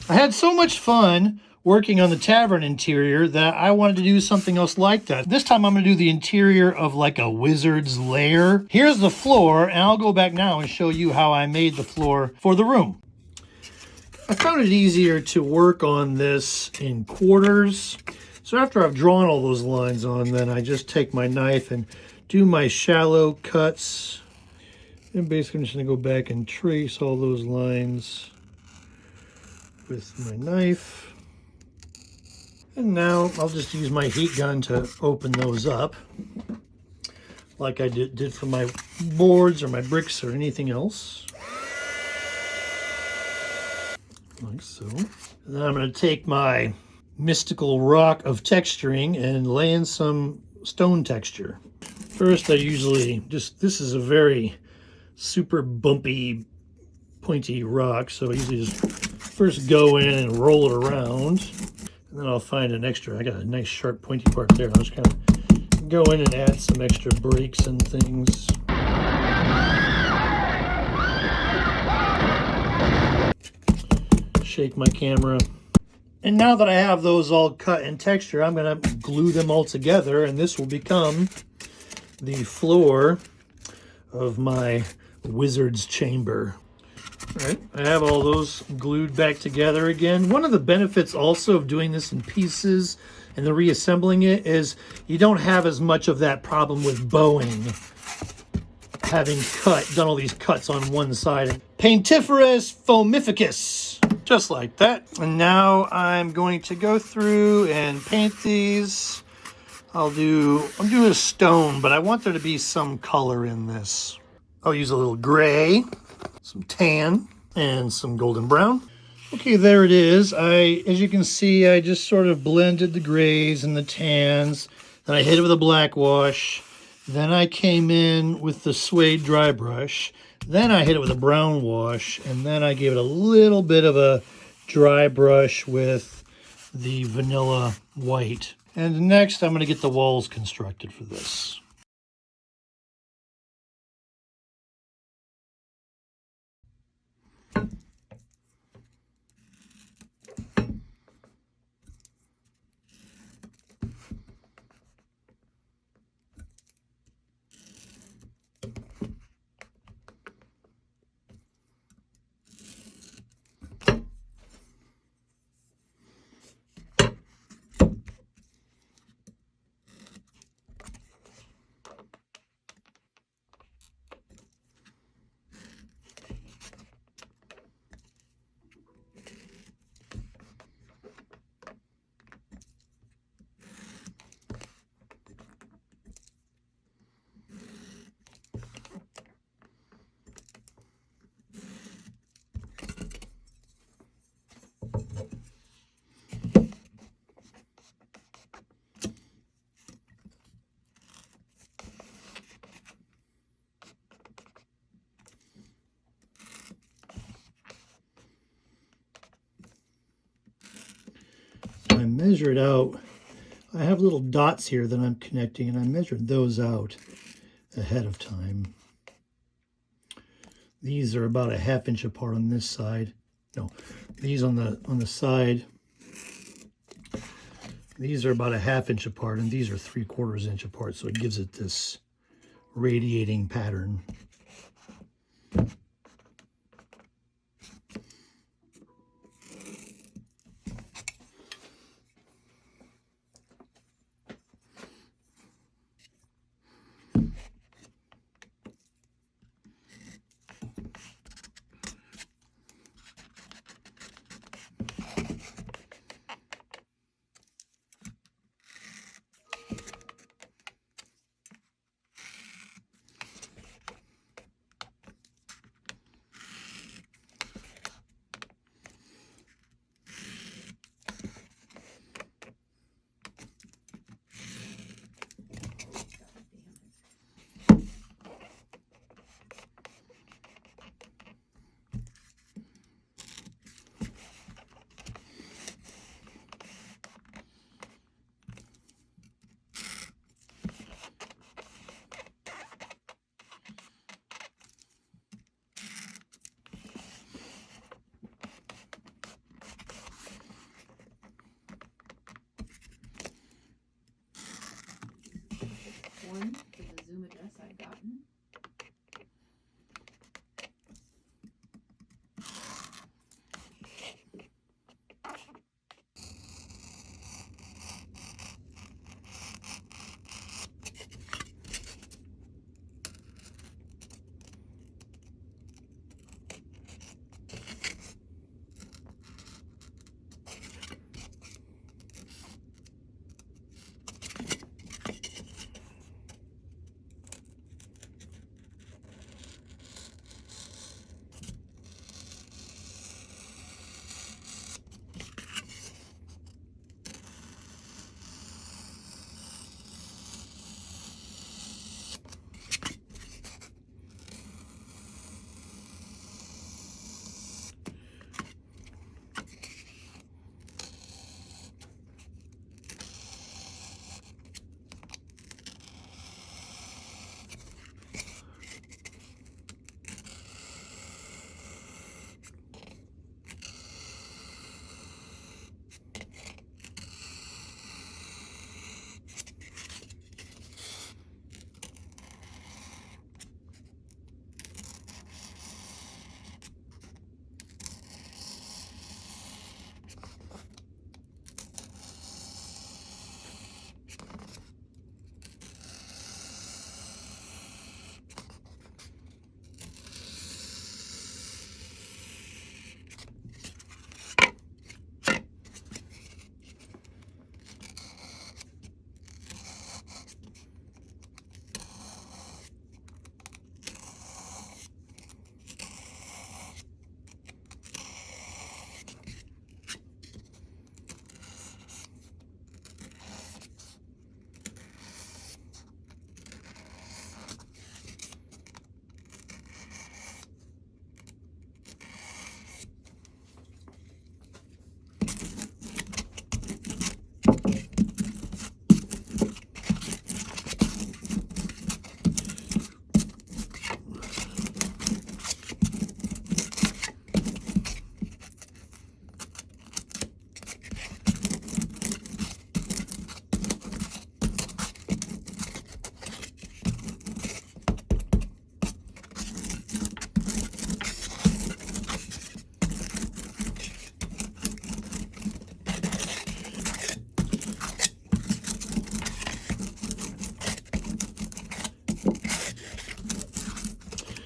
I had so much fun working on the tavern interior that I wanted to do something else like that. This time I'm going to do the interior of like a wizard's lair. Here's the floor, and I'll go back now and show you how I made the floor for the room. I found it easier to work on this in quarters. So after I've drawn all those lines on, then I just take my knife and do my shallow cuts. And basically I'm just going to go back and trace all those lines with my knife. And now I'll just use my heat gun to open those up like I did for my boards or my bricks or anything else. Like so. And then I'm going to take my mystical rock of texturing and lay in some stone texture. First I usually this is a very super bumpy, pointy rock, so I usually just first go in and roll it around. And then I'll find an extra, I got a nice sharp pointy part there. I'll just kind of go in and add some extra breaks and things. Shake my camera. And now that I have those all cut in texture, I'm going to glue them all together, and this will become the floor of my wizard's chamber. All right, I have all those glued back together again. One of the benefits also of doing this in pieces and then reassembling it is you don't have as much of that problem with bowing, having done all these cuts on one side. Paintiferous foamificus, just like that. And now I'm going to go through and paint these. I'm doing a stone, but I want there to be some color in this. I'll use a little gray, some tan, and some golden brown. Okay, there it is. As you can see, I just sort of blended the grays and the tans. Then I hit it with a black wash. Then I came in with the suede dry brush. Then I hit it with a brown wash. And then I gave it a little bit of a dry brush with the vanilla white. And next, I'm going to get the walls constructed for this. I measured out, I have little dots here that I'm connecting, and I measured those out ahead of time. These are about a ½ inch apart on this side. No, these on the side, these are about a ½ inch apart, and these are 3/4 inch apart, so it gives it this radiating pattern. one to the Zoom address I've gotten.